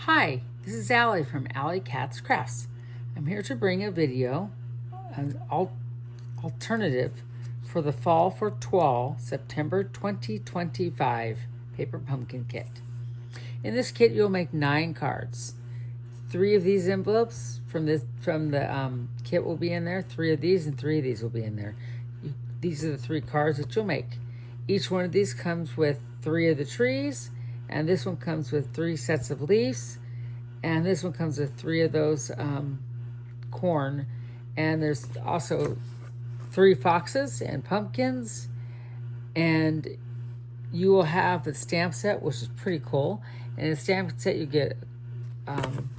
Hi, this is Allie from Allie Cat's Crafts. I'm here to bring a video, an alternative for the Fall for Twall September 2025 paper pumpkin kit. In this kit, you'll make 9 cards. 3 of these envelopes from the kit will be in there. 3 of these and 3 of these will be in there. These are the 3 cards that you'll make. Each one of these comes with 3 of the trees, and this one comes with 3 sets of leaves, and this one comes with 3 of those corn, and there's also 3 foxes and pumpkins, and you will have the stamp set, which is pretty cool. And in the stamp set you get an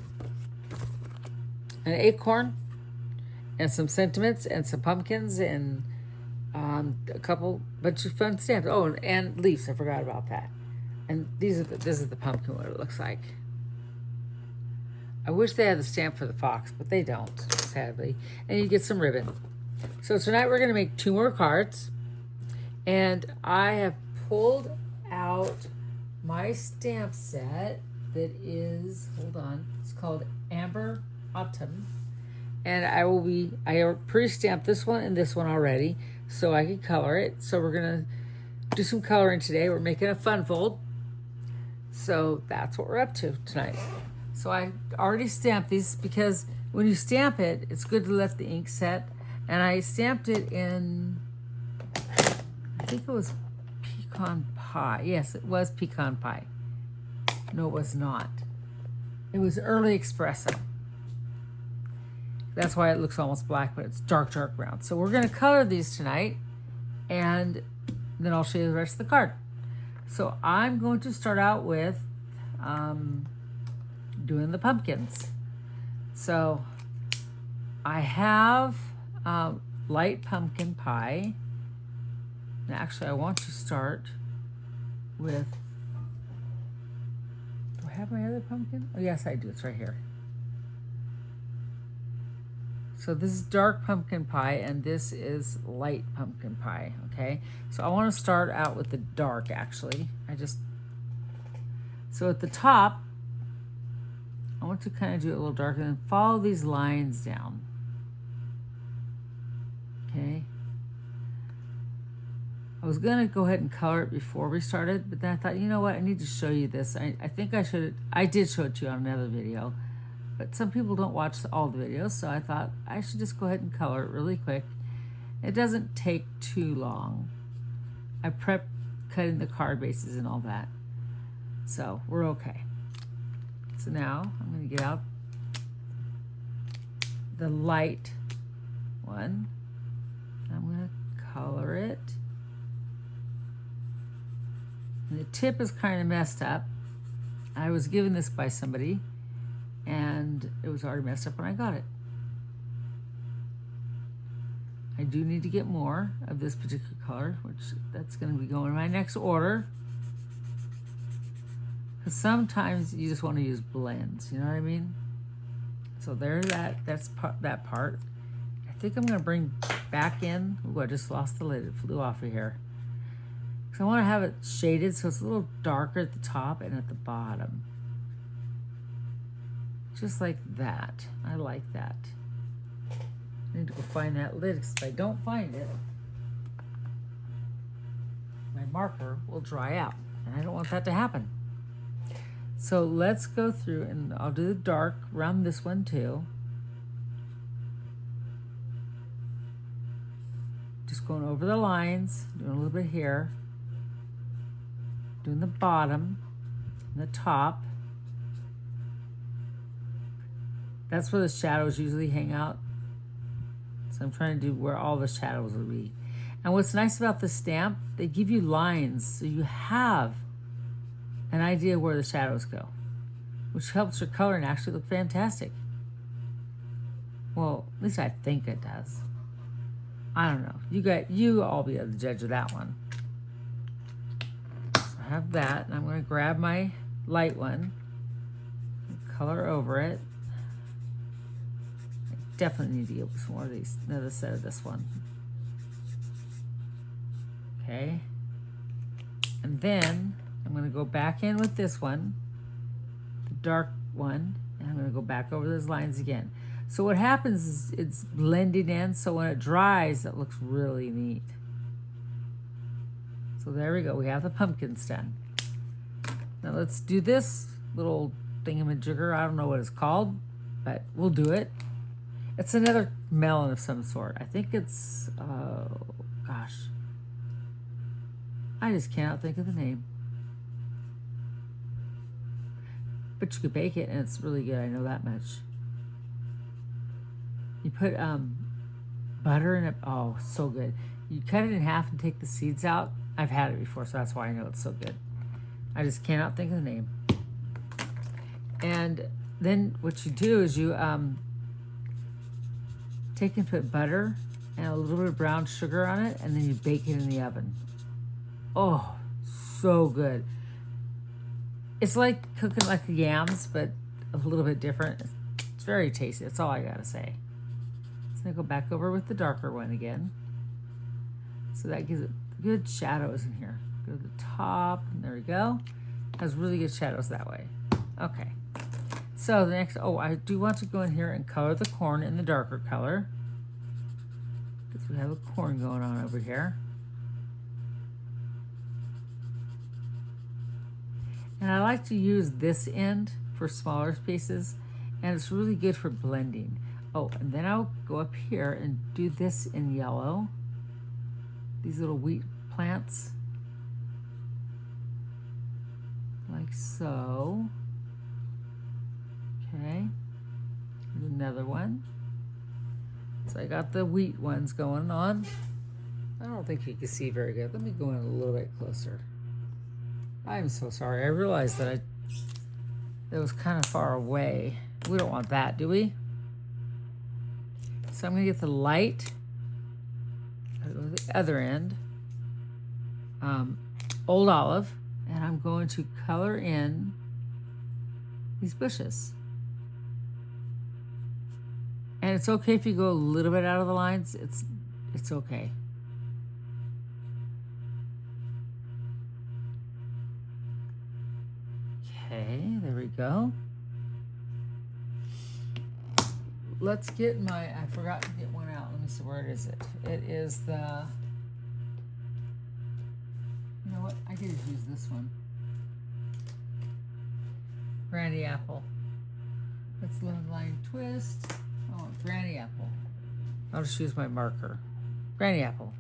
acorn and some sentiments and some pumpkins and a bunch of fun stamps. Oh, and leaves. I forgot about that. And this is the pumpkin, what it looks like. I wish they had the stamp for the fox, but they don't, sadly. And you get some ribbon. So tonight we're going to make 2 more cards. And I have pulled out my stamp set that is, hold on, it's called Amber Autumn. And I pre-stamped this one and this one already so I can color it. So we're going to do some coloring today. We're making a fun fold. So that's what we're up to tonight. So I already stamped these because when you stamp it, it's good to let the ink set. And I stamped it in, I think it was pecan pie. Yes, it was pecan pie. No, it was not. It was early espresso. That's why it looks almost black, but it's dark brown. So we're going to color these tonight, and then I'll show you the rest of the card. So I'm going to start out with doing the pumpkins. So I have light pumpkin pie. And actually, I want to start with, do I have my other pumpkin? Oh, yes, I do. It's right here. So this is dark pumpkin pie, and this is light pumpkin pie, okay? So I want to start out with the dark, actually. So at the top, I want to kind of do it a little darker and follow these lines down, okay? I was going to go ahead and color it before we started, but then I thought, you know what? I need to show you this. I think I did show it to you on another video. But some people don't watch all the videos, so I thought I should just go ahead and color it really quick. It doesn't take too long. I prepped cutting the card bases and all that. So we're okay. So now I'm going to get out the light one. I'm going to color it. And the tip is kind of messed up. I was given this by somebody, and it was already messed up when I got it. I do need to get more of this particular color, which that's going to be going in my next order. Because sometimes you just want to use blends, you know what I mean? So there's that's that part. I think I'm going to bring back in, ooh, I just lost the lid, it flew off of here. Because I want to have it shaded so it's a little darker at the top and at the bottom. Just like that. I like that. I need to go find that lid, because if I don't find it, my marker will dry out. And I don't want that to happen. So let's go through, and I'll do the dark around this one too. Just going over the lines, doing a little bit here. Doing the bottom and the top. That's where the shadows usually hang out. So I'm trying to do where all the shadows will be. And what's nice about the stamp, they give you lines, so you have an idea where the shadows go, which helps your coloring actually look fantastic. Well, at least I think it does. I don't know. You all be able to judge of that one. So I have that, and I'm going to grab my light one and color over it. Definitely need to get some more of these, another set of this one. Okay. And then I'm going to go back in with this one, the dark one, and I'm going to go back over those lines again. So what happens is it's blending in, so when it dries, it looks really neat. So there we go. We have the pumpkins done. Now let's do this little thingamajigger. I don't know what it's called, but we'll do it. It's another melon of some sort. I think it's, gosh. I just cannot think of the name. But you could bake it and it's really good. I know that much. You put butter in it. Oh, so good. You cut it in half and take the seeds out. I've had it before, so that's why I know it's so good. I just cannot think of the name. And then what you do is you take and put butter and a little bit of brown sugar on it, and then you bake it in the oven. Oh, so good. It's like cooking like the yams, but a little bit different. It's very tasty. That's all I gotta say. So I'm gonna go back over with the darker one again. So that gives it good shadows in here. Go to the top, and there we go. Has really good shadows that way. Okay. So the next, I do want to go in here and color the corn in the darker color, because we have a corn going on over here. And I like to use this end for smaller pieces, and it's really good for blending. Oh, and then I'll go up here and do this in yellow. These little wheat plants. Like so. Okay. And another one. So I got the wheat ones going on. I don't think you can see very good. Let me go in a little bit closer. I'm so sorry. I realized that it was kind of far away. We don't want that, do we? So I'm going to get the light. I'll go to the other end. Old olive. And I'm going to color in these bushes. And it's okay if you go a little bit out of the lines. It's okay. Okay, there we go. Let's get I forgot to get one out. Let me see, where is it? It is the, you know what? I could just use this one. Granny apple. Let's line twist. Oh, granny apple. I'll just use my marker. Granny apple.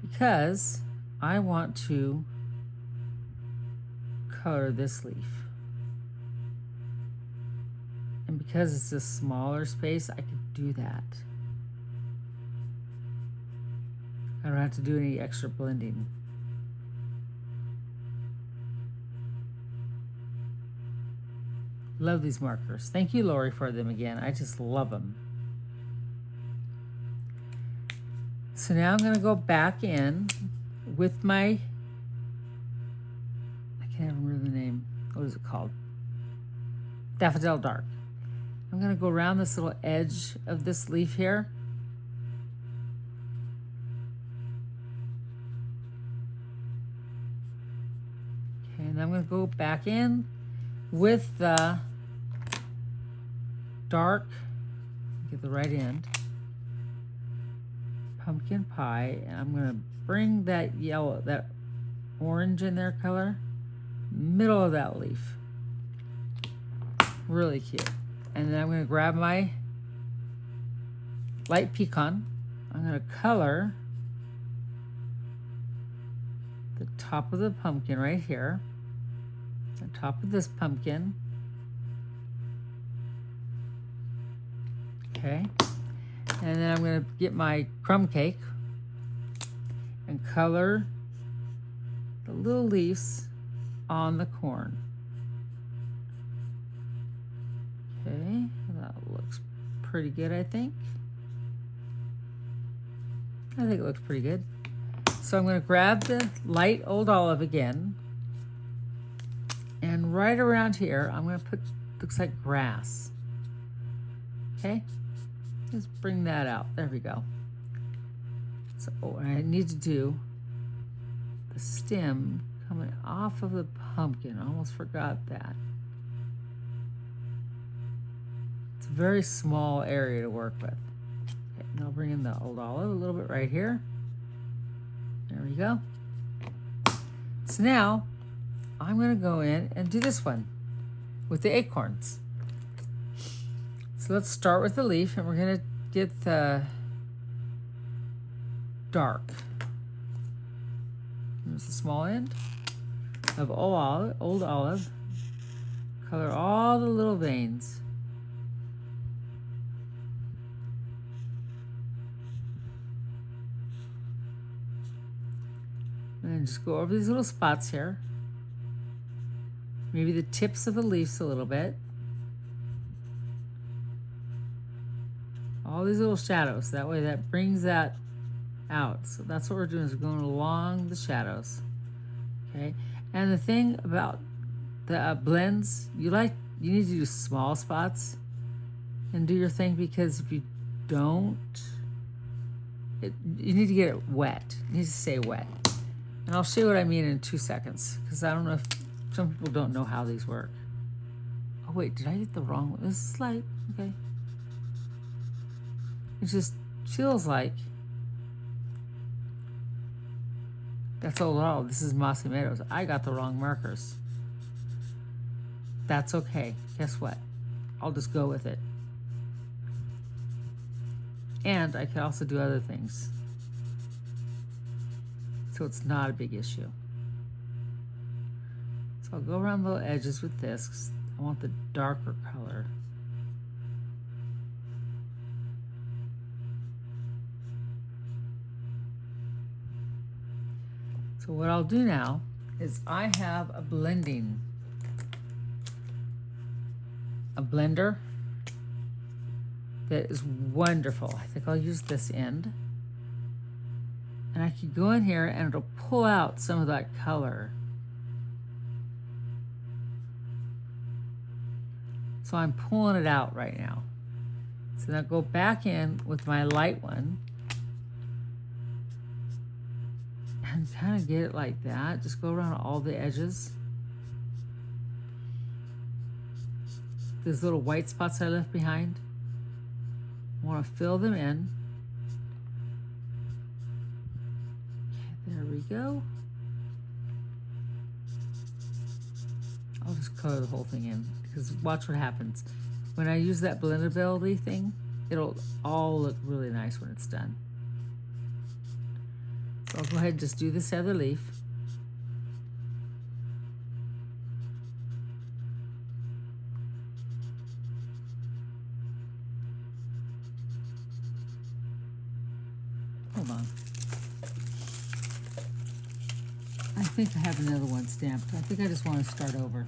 Because I want to color this leaf. And because it's a smaller space, I could do that. I don't have to do any extra blending. Love these markers. Thank you, Lori, for them again. I just love them. So now I'm going to go back in with my, I can't remember the name. What is it called? Daffodil Dark. I'm going to go around this little edge of this leaf here. Okay, and I'm going to go back in with the dark, get the right end, pumpkin pie, and I'm going to bring that yellow, that orange in their color, middle of that leaf. Really cute. And then I'm going to grab my light pecan. I'm going to color the top of the pumpkin right here, the top of this pumpkin. Okay. And then I'm going to get my crumb cake and color the little leaves on the corn. Okay, that looks pretty good, I think. I think it looks pretty good. So I'm going to grab the light old olive again. And right around here, I'm going to put, looks like grass. Okay, just bring that out. There we go. So I need to do the stem coming off of the pumpkin. I almost forgot that. a very small area to work with. Okay, and I'll bring in the old olive a little bit right here. There we go. So now I'm going to go in and do this one with the acorns. So let's start with the leaf, and we're going to get the dark. Here's the small end of old olive. Color all the little veins. And then just go over these little spots here. Maybe the tips of the leaves a little bit. All these little shadows. That way that brings that out. So that's what we're doing, is we're going along the shadows. Okay. And the thing about the blends, you need to do small spots and do your thing, because if you don't, you need to get it wet. It needs to stay wet. And I'll show you what I mean in 2 seconds, because I don't know if some people don't know how these work. Oh wait, did I get the wrong one? This is light, okay. It just feels like that's old olive. This is Mossy Meadows. I got the wrong markers. That's okay. Guess what? I'll just go with it. And I can also do other things. So it's not a big issue. So I'll go around the edges with this, 'cause I want the darker color. So what I'll do now is I have a blender that is wonderful. I think I'll use this end. And I could go in here and it'll pull out some of that color. So I'm pulling it out right now. So now go back in with my light one and kind of get it like that. Just go around all the edges. Those little white spots I left behind, I want to fill them in. Okay, there we go. I'll just color the whole thing in, because watch what happens. When I use that blendability thing, it'll all look really nice when it's done. So I'll go ahead and just do this other leaf. Hold on. I think I have another one stamped. I think I just want to start over.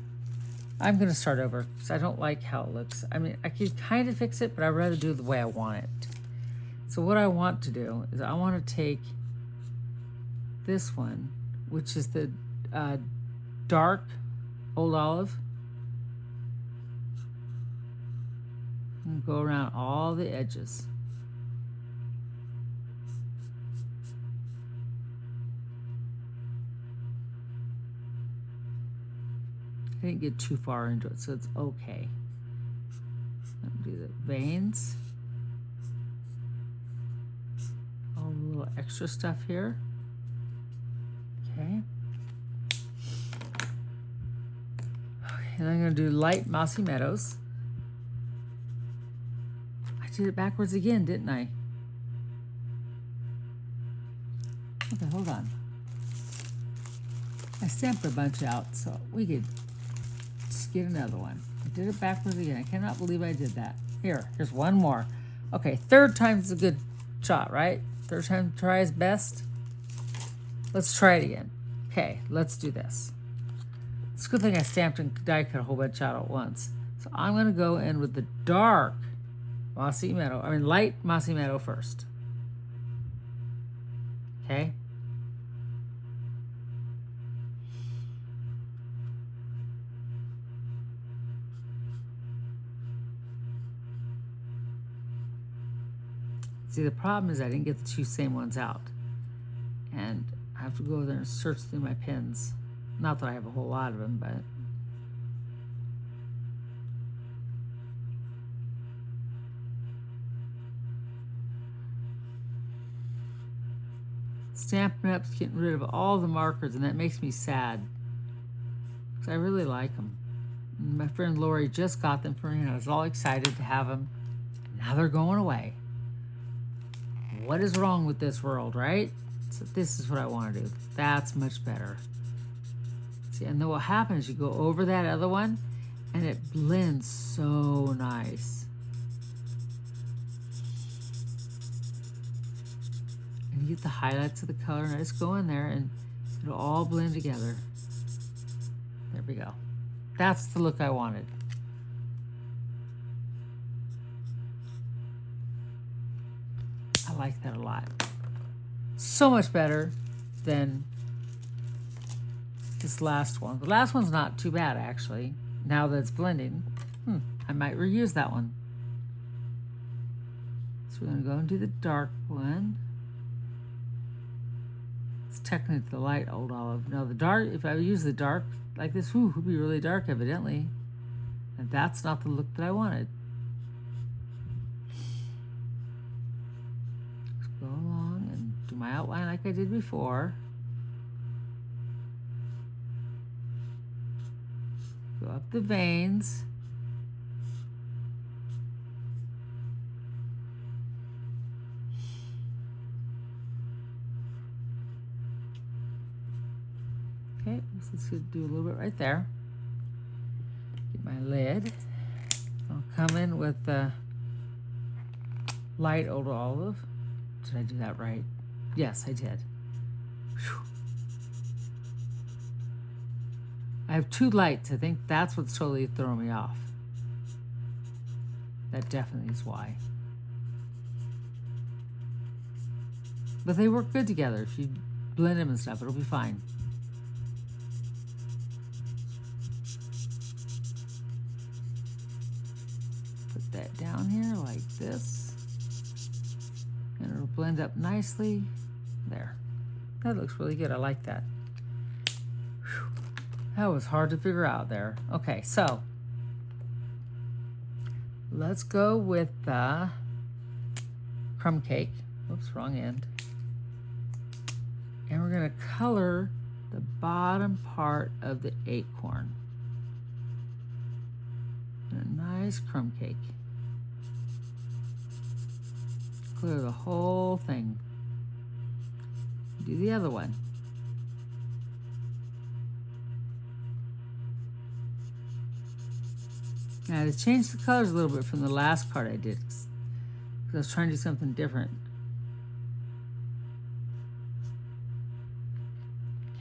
I'm going to start over because I don't like how it looks. I mean, I could kind of fix it, but I'd rather do it the way I want it. So what I want to do is I want to take this one, which is the dark old olive, and go around all the edges. I didn't get too far into it, so it's okay. I'll do the veins. All the little extra stuff here. Okay. And I'm going to do light Mossy Meadows. I did it backwards again, didn't I? Okay, hold on. I stamped a bunch out, so we could just get another one. I did it backwards again. I cannot believe I did that. Here's one more. Okay, third time's a good shot, right? Third time try is best. Let's try it again. Okay, let's do this. It's a good thing I stamped and die cut a whole bunch out at once. So I'm going to go in with the dark Mossy Meadow, light Mossy Meadow first. Okay. See, the problem is I didn't get the two same ones out. And I have to go there and search through my pins. Not that I have a whole lot of them, but Stampin' Up's getting rid of all the markers, and that makes me sad. Because I really like them. And my friend Lori just got them for me, and I was all excited to have them. Now they're going away. What is wrong with this world, right? So this is what I want to do. That's much better. See, and then what happens, you go over that other one, and it blends so nice. And you get the highlights of the color, and I just go in there, and it'll all blend together. There we go. That's the look I wanted. I like that a lot. So much better than this last one. The last one's not too bad, actually. Now that it's blending, I might reuse that one. So we're going to go and do the dark one. It's technically the light old olive. No, the dark, if I use the dark like this, it would be really dark, evidently. And that's not the look that I wanted. Just go along and do my outline like I did before. Go up the veins. Okay, let's do a little bit right there. Get my lid. I'll come in with the light old olive. Did I do that right? Yes, I did. Whew. I have two lights. I think that's what's totally throwing me off. That definitely is why. But they work good together. If you blend them and stuff, it'll be fine. Put that down here like this. And it'll blend up nicely. There. That looks really good. I like that. Whew. That was hard to figure out there. Okay, so let's go with the crumb cake. Oops, wrong end. And we're going to color the bottom part of the acorn. And a nice crumb cake. Clear the whole thing. Do the other one. Now to change the colors a little bit from the last card I did, because I was trying to do something different.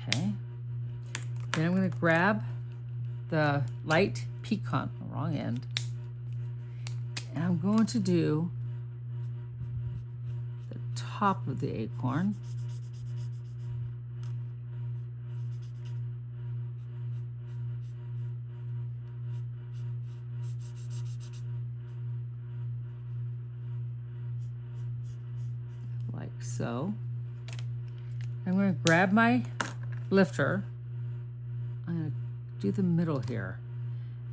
Okay. Then I'm going to grab the light pecan, the wrong end, and I'm going to do the top of the acorn. Like so. I'm going to grab my lifter. I'm going to do the middle here,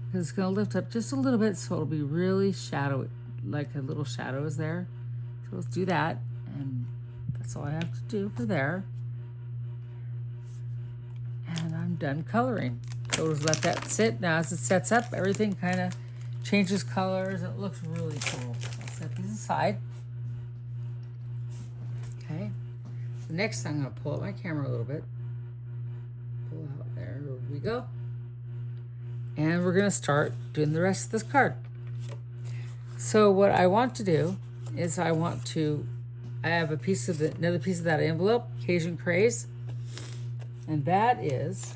because it's going to lift up just a little bit, so it'll be really shadowy, like a little shadow is there. So let's do that, and that's all I have to do for there. And I'm done coloring. So just let that sit. Now as it sets up, everything kind of changes colors. It looks really cool. I'll set these aside. Okay. So next I'm going to pull up my camera a little bit. Pull out there. There we go. And we're going to start doing the rest of this card. So what I want to do is I have another piece of that envelope, Cajun Craze. And that is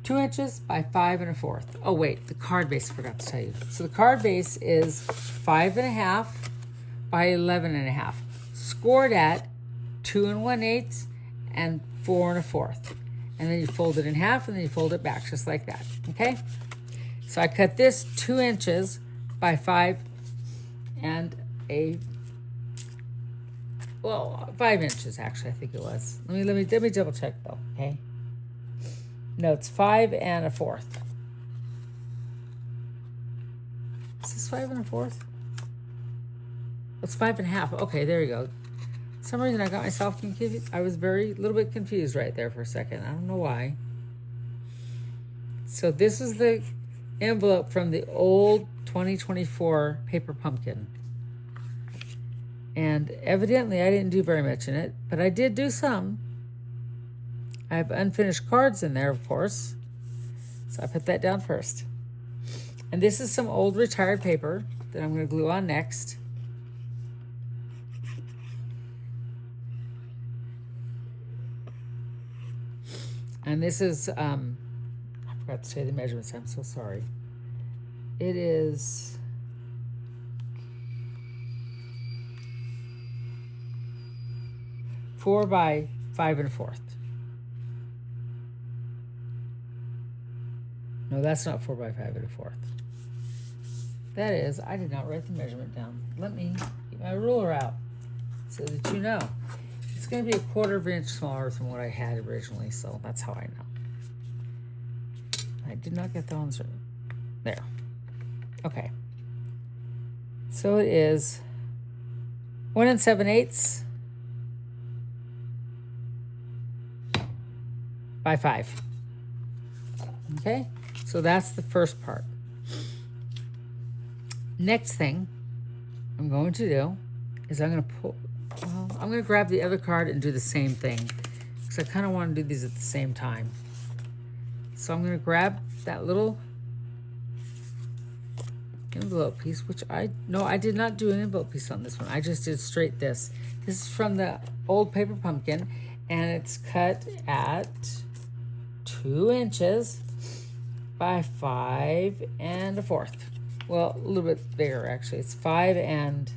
2 inches by 5 1/4. Oh wait, the card base I forgot to tell you. So the card base is 5 1/2 by 11 1/2. Scored at 2 1/8 and 4 1/4. And then you fold it in half, and then you fold it back, just like that, okay? So I cut this 2 inches by 5 and 5 inches, actually, I think it was. Let me double check, though, okay? No, it's 5 1/4. Is this 5 1/4? It's 5 1/2. Okay, there you go. So some reason I got myself confused. I was a little bit confused right there for a second. I don't know why. So this is the envelope from the old 2024 paper pumpkin. And evidently I didn't do very much in it, but I did do some. I have unfinished cards in there, of course. So I put that down first. And this is some old retired paper that I'm going to glue on next. And this is, I forgot to say the measurements, I'm so sorry. It is 4 by 5 1/4. No, that's not 4 by 5 1/4. That is, I did not write the measurement down. Let me get my ruler out so that you know. It's going to be 1/4 of an inch smaller than what I had originally, so that's how I know. I did not get the ones right. There. Okay. So it is 1 7/8 by 5. Okay, so that's the first part. Next thing I'm going to do is I'm going to grab the other card and do the same thing because I kind of want to do these at the same time. So I'm going to grab that little envelope piece, which I did not do an envelope piece on this one. I just did straight this. This is from the old paper pumpkin, and it's cut at 2 inches by 5 1/4. Well, a little bit bigger actually. It's 5 and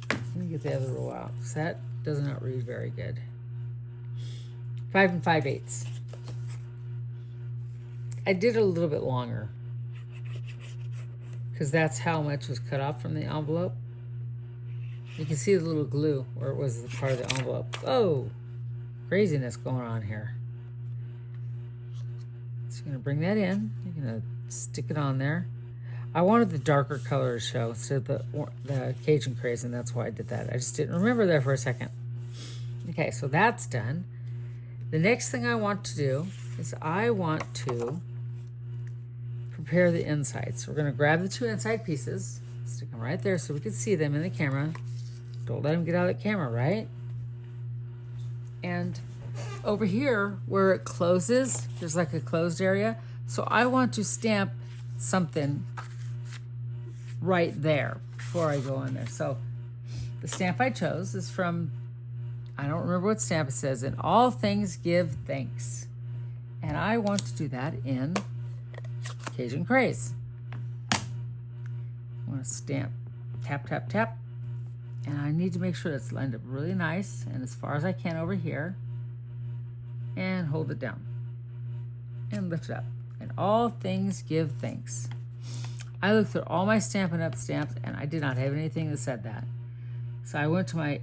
let me get the other roll out because that does not read very good. 5 5/8. I did it a little bit longer because that's how much was cut off from the envelope. You can see the little glue where it was the part of the envelope. Oh, craziness going on here. So you're going to bring that in. You're going to stick it on there. I wanted the darker color to show instead of the Cajun craze, and that's why I did that. I just didn't remember there for a second. Okay, so that's done. The next thing I want to do is I want to prepare the insides. So we're going to grab the 2 inside pieces, stick them right there so we can see them in the camera. Don't let them get out of the camera, right? And over here where it closes, there's like a closed area. So I want to stamp something right there before I go in there. So the stamp I chose is from, I don't remember what stamp it says, "In all things give thanks." And I want to do that in Cajun Craze. I want to stamp, tap, tap, tap. And I need to make sure it's lined up really nice and as far as I can over here. And hold it down. And lift it up. In all things give thanks. I looked through all my Stampin' Up! Stamps and I did not have anything that said that. So I went to my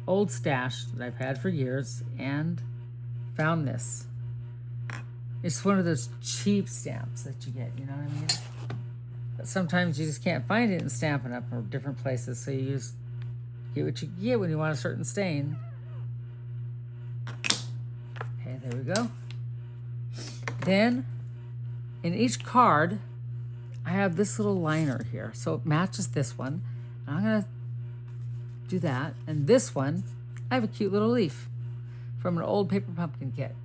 old stash that I've had for years and found this. It's one of those cheap stamps that you get, you know what I mean? But sometimes you just can't find it in Stampin' Up! Or different places, so you just get what you get when you want a certain stain. Okay, there we go. Then, in each card, I have this little liner here. So it matches this one. And I'm going to do that. And this one, I have a cute little leaf from an old paper pumpkin kit.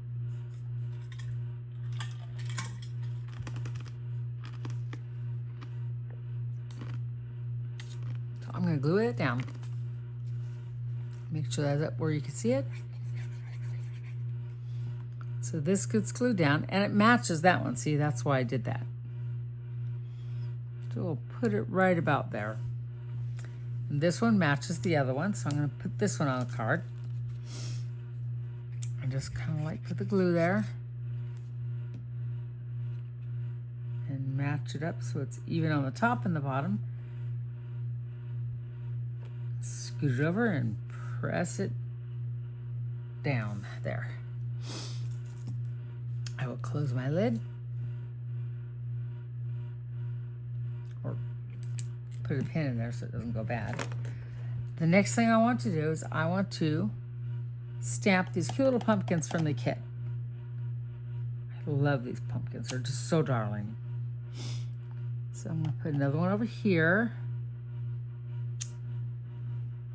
So I'm going to glue it down. Make sure that's up where you can see it. So this gets glued down and it matches that one. See, that's why I did that. So we'll put it right about there. And this one matches the other one, so I'm going to put this one on the card. And just kind of like put the glue there. And match it up so it's even on the top and the bottom. Scoot it over and press it down there. I will close my lid, or put a pin in there so it doesn't go bad. The next thing I want to do is I want to stamp these cute little pumpkins from the kit. I love these pumpkins. They're just so darling. So I'm going to put another one over here.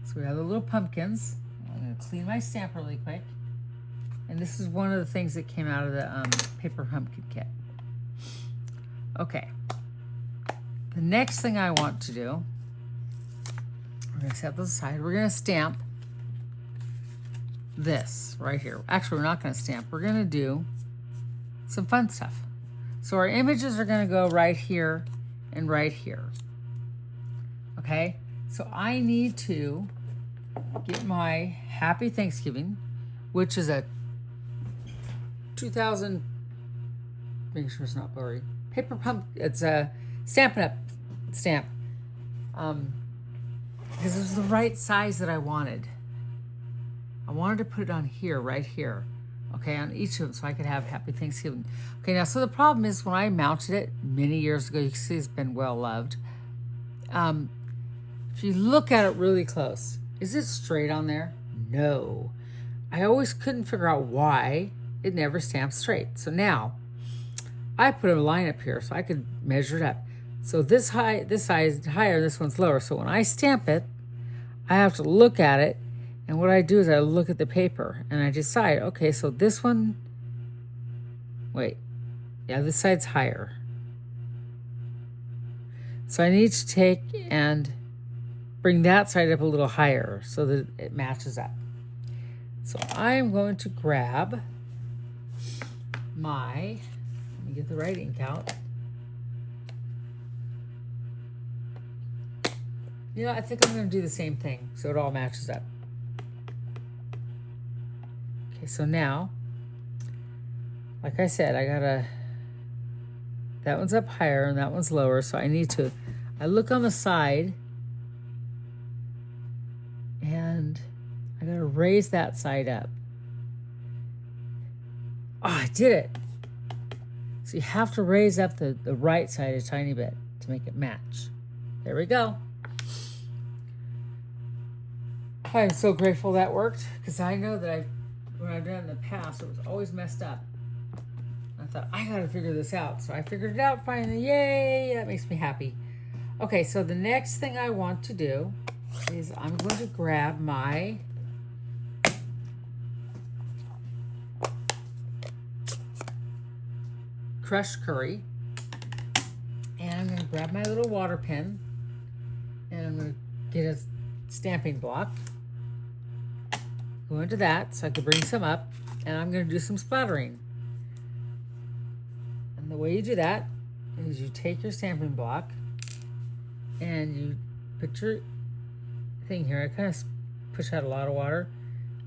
So we have the little pumpkins. I'm going to clean my stamp really quick. And this is one of the things that came out of the paper pumpkin kit. Okay. The next thing I want to do, we're going to set those aside. We're going to stamp this right here. Actually, we're not going to stamp. We're going to do some fun stuff. So our images are going to go right here and right here. Okay? So I need to get my Happy Thanksgiving, which is a 2000, make sure it's not blurry, paper pump, it's a Stampin' Up! Stamp. Because it was the right size that I wanted. I wanted to put it on here, right here. Okay, on each of them so I could have Happy Thanksgiving. Okay, now, so the problem is when I mounted it many years ago, you can see it's been well loved. If you look at it really close, is it straight on there? No. I always couldn't figure out why it never stamped straight. So now, I put a line up here so I could measure it up. So this side is higher, this one's lower. So when I stamp it, I have to look at it. And what I do is I look at the paper and I decide, okay, so this one, wait, yeah, this side's higher. So I need to take and bring that side up a little higher so that it matches up. So I'm going to grab my, let me get the right ink out. You know, I think I'm going to do the same thing so it all matches up. Okay, so now, like I said, that one's up higher and that one's lower, so I look on the side and I gotta raise that side up. Oh, I did it. So you have to raise up the right side a tiny bit to make it match. There we go. I'm so grateful that worked because I know that when I've done it in the past, it was always messed up. I thought, I gotta figure this out. So I figured it out finally. Yay, that makes me happy. Okay, so the next thing I want to do is I'm going to grab my crushed curry. And I'm going to grab my little water pen. And I'm going to get a stamping block. Go into that so I can bring some up. And I'm going to do some splattering. And the way you do that is you take your stamping block and you put your thing here. I kind of push out a lot of water.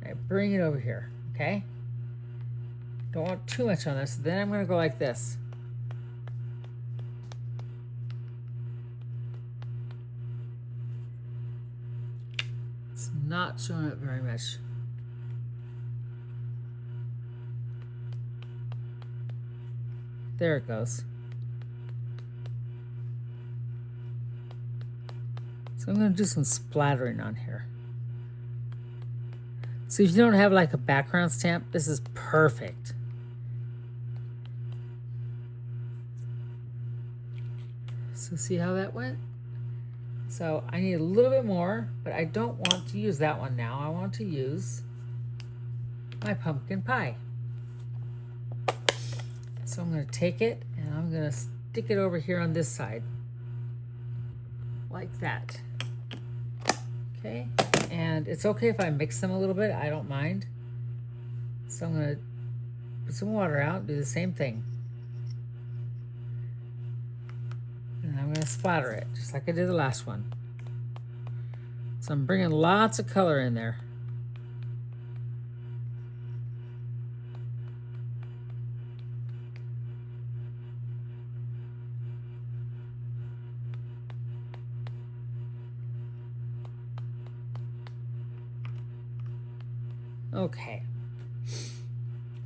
And I bring it over here, okay? Don't want too much on this. Then I'm going to go like this. It's not showing up very much. There it goes. So I'm going to do some splattering on here. So if you don't have like a background stamp, this is perfect. So see how that went? So I need a little bit more, but I don't want to use that one now. I want to use my pumpkin pie. So I'm going to take it and I'm going to stick it over here on this side. Like that. Okay. And it's okay if I mix them a little bit. I don't mind. So I'm going to put some water out and do the same thing. And I'm going to splatter it just like I did the last one. So I'm bringing lots of color in there. Okay,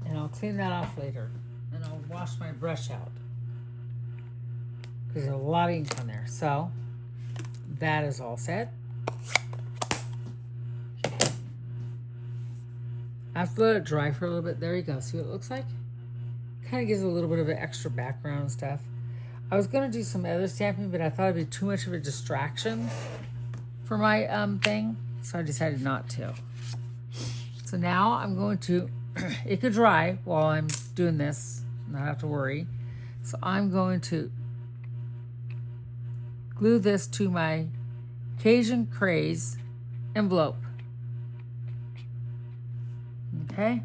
and I'll clean that off later, and I'll wash my brush out because there's a lot of ink on there. So that is all set. I have to let it dry for a little bit. There you go. See what it looks like? Kind of gives a little bit of an extra background and stuff. I was going to do some other stamping, but I thought it'd be too much of a distraction for my thing, so I decided not to. So now I'm going to, it could dry while I'm doing this, not have to worry. So I'm going to glue this to my Cajun Craze envelope. Okay.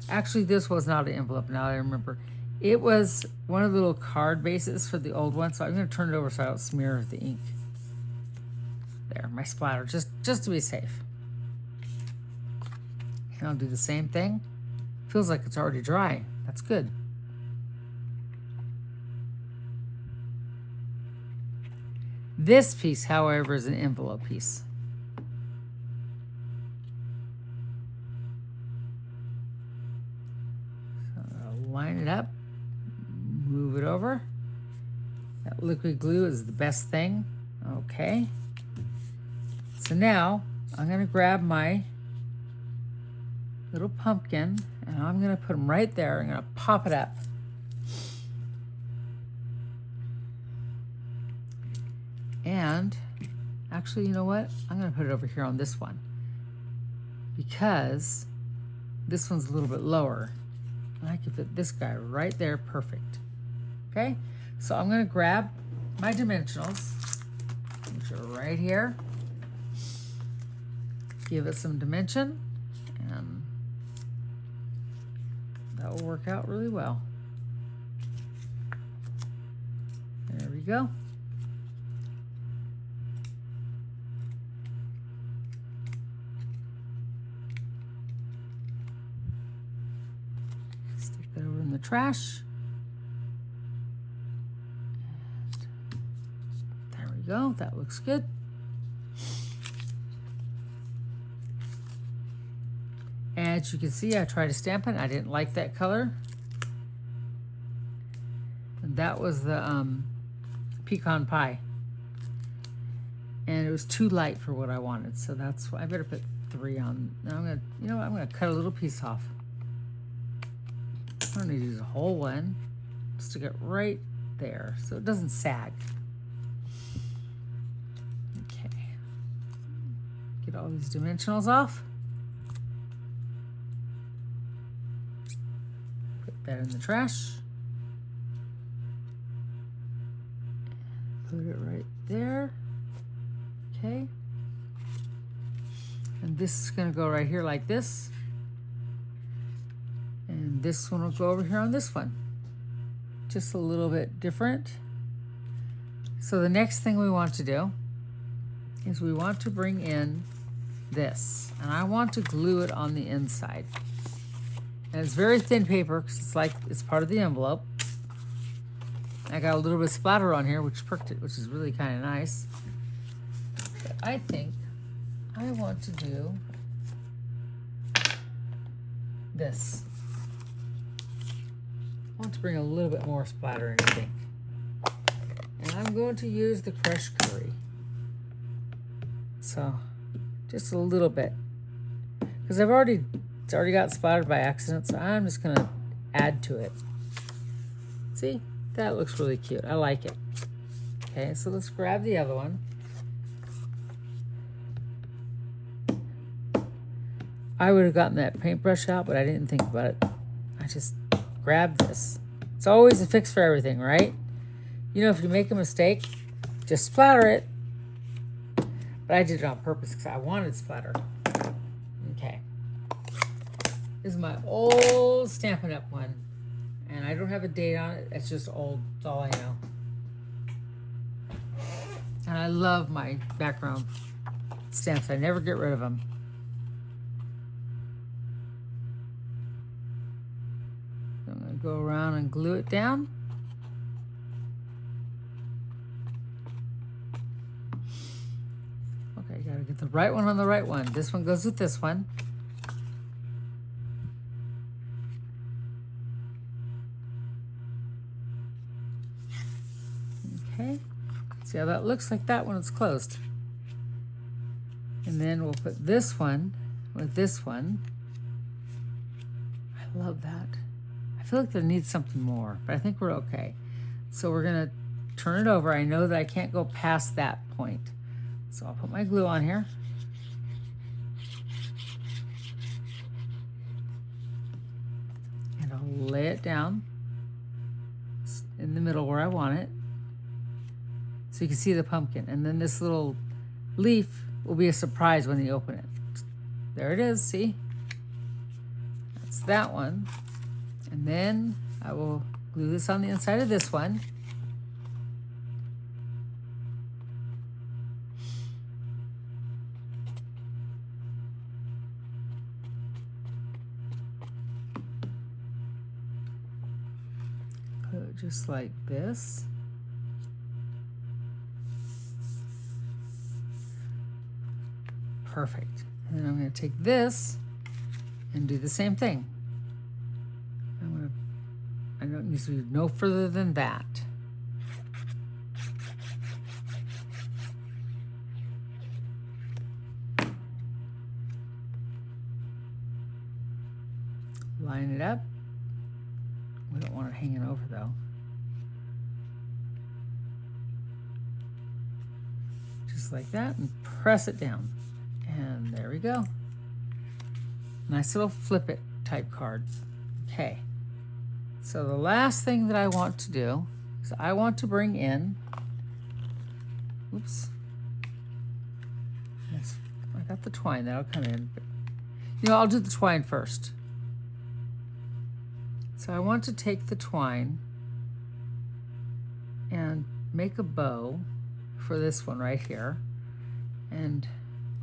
Actually, this was not an envelope, now I remember. It was one of the little card bases for the old one, so I'm going to turn it over so I don't smear the ink. There, my splatter, just to be safe. And I'll do the same thing. Feels like it's already dry. That's good. This piece, however, is an envelope piece. Line it up, move it over. That liquid glue is the best thing. Okay. So now I'm going to grab my little pumpkin and I'm going to put them right there. I'm going to pop it up. And actually, you know what? I'm going to put it over here on this one because this one's a little bit lower. I can fit this guy right there, perfect. Okay, so I'm gonna grab my dimensionals, which are right here. Give it some dimension, and that will work out really well. There we go. That over in the trash. And there we go. That looks good. As you can see, I tried to stamp it. I didn't like that color. And that was the pecan pie. And it was too light for what I wanted. So that's why I better put 3 on. Now I'm gonna, you know what? I'm gonna cut a little piece off. I don't need to use a whole one. Stick it right there so it doesn't sag. Okay. Get all these dimensionals off. Put that in the trash. Put it right there. Okay. And this is going to go right here like this. And this one will go over here on this one. Just a little bit different. So the next thing we want to do is we want to bring in this. And I want to glue it on the inside. And it's very thin paper because it's like it's part of the envelope. I got a little bit of splatter on here, which perked it, which is really kind of nice. But I think I want to do this. I want to bring a little bit more splatter in, I think. And I'm going to use the crushed curry. So, just a little bit. Because it's already got splattered by accident, so I'm just going to add to it. See? That looks really cute. I like it. Okay, so let's grab the other one. I would have gotten that paintbrush out, but I didn't think about it. I just grabbed this. It's always a fix for everything, right? You know, if you make a mistake, just splatter it. But I did it on purpose because I wanted splatter. Okay. This is my old Stampin' Up! One. And I don't have a date on it. It's just old. That's all I know. And I love my background stamps. I never get rid of them. I'm going to go around and glue it down. Okay, you got to get the right one on the right one. This one goes with this one. See how that looks like that when it's closed. And then we'll put this one with this one. I love that. I feel like there needs something more, but I think we're okay. So we're gonna turn it over. I know that I can't go past that point. So I'll put my glue on here. And I'll lay it down in the middle where I want it. So you can see the pumpkin. And then this little leaf will be a surprise when you open it. There it is, see? That's that one. And then I will glue this on the inside of this one. Put it just like this. Perfect. And then I'm going to take this and do the same thing. I don't need to do no further than that. Line it up. We don't want it hanging over though. Just like that, and press it down. And there we go. Nice little flip it type card. Okay. So the last thing that I want to do is I want to bring in, oops. Yes, I got the twine, that'll come in. But, you know, I'll do the twine first. So I want to take the twine and make a bow for this one right here. And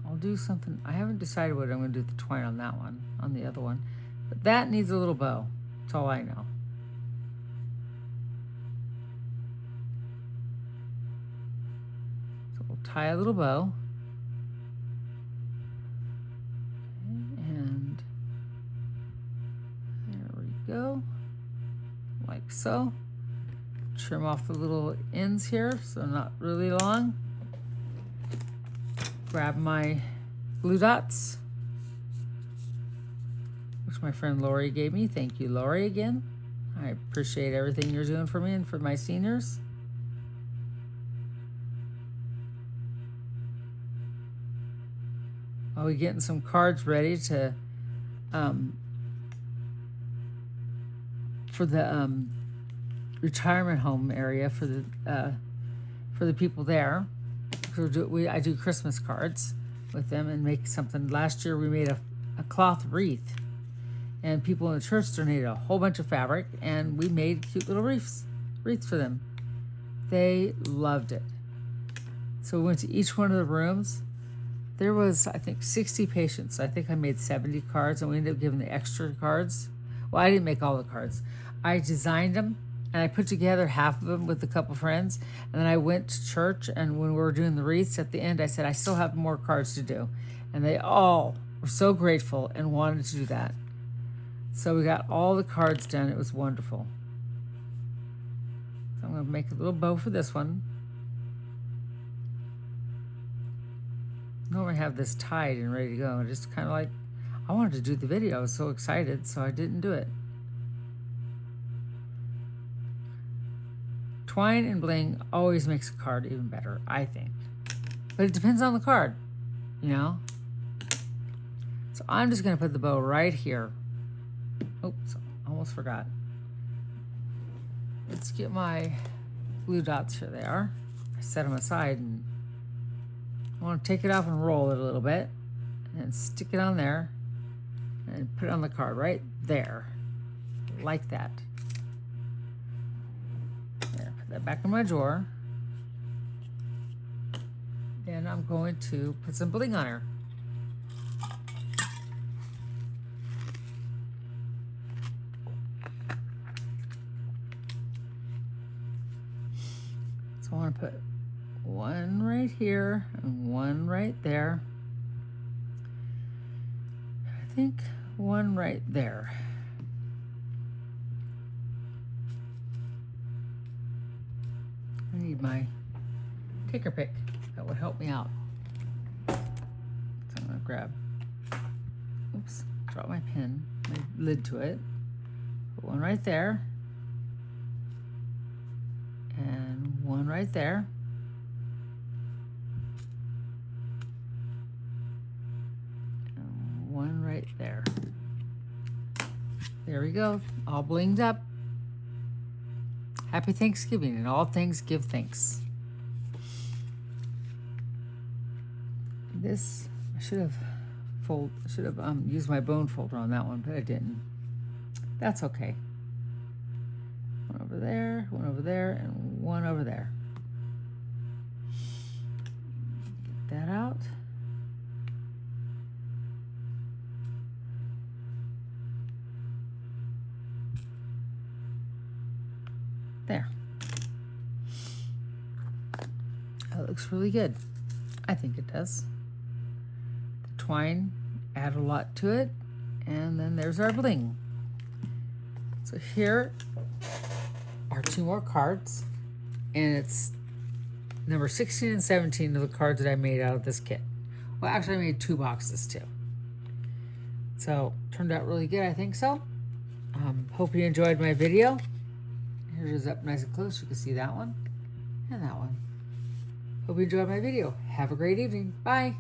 I'll do something, I haven't decided what I'm going to do with the twine on that one, on the other one. But that needs a little bow. That's all I know. So we'll tie a little bow. Okay, and there we go. Like so. Trim off the little ends here, so not really long. Grab my glue dots, which my friend Lori gave me. Thank you, Lori, again. I appreciate everything you're doing for me and for my seniors. I'll be getting some cards ready to for the retirement home area for the people there. I do Christmas cards with them and make something. Last year we made a cloth wreath, and people in the church donated a whole bunch of fabric, and we made cute little wreaths for them. They loved it. So we went to each one of the rooms. There was, I think, 60 patients. I think I made 70 cards, and we ended up giving the extra cards. Well, I didn't make all the cards. I designed them, and I put together half of them with a couple friends. And then I went to church, and when we were doing the wreaths at the end, I said, I still have more cards to do. And they all were so grateful and wanted to do that. So we got all the cards done. It was wonderful. So I'm going to make a little bow for this one. Normally have this tied and ready to go. Just kind of like, I wanted to do the video. I was so excited, so I didn't do it. Twine and bling always makes a card even better, I think. But it depends on the card, you know? So I'm just going to put the bow right here. Oops, almost forgot. Let's get my glue dots. Here they are. I set them aside, and I want to take it off and roll it a little bit and stick it on there and put it on the card right there, like that. There, put that back in my drawer. And I'm going to put some bling on her. So I want to put one right here and one right there. I think one right there. I need my take or pick. That would help me out. So I'm gonna grab, oops, drop my pen, my lid to it. Put one right there. And one right there. And one right there. There we go, all blinged up. Happy Thanksgiving, and all things give thanks. This, I should have used my bone folder on that one, but I didn't. That's okay. One over there, and one over there. Get that out. There. That looks really good. I think it does. The twine, add a lot to it, and then there's our bling. So here are 2 more cards, and it's number 16 and 17 of the cards that I made out of this kit. Well, actually, I made 2 boxes too. So, turned out really good, I think so. Hope you enjoyed my video. Here's up nice and close. You can see that one and that one. Hope you enjoyed my video. Have a great evening. Bye.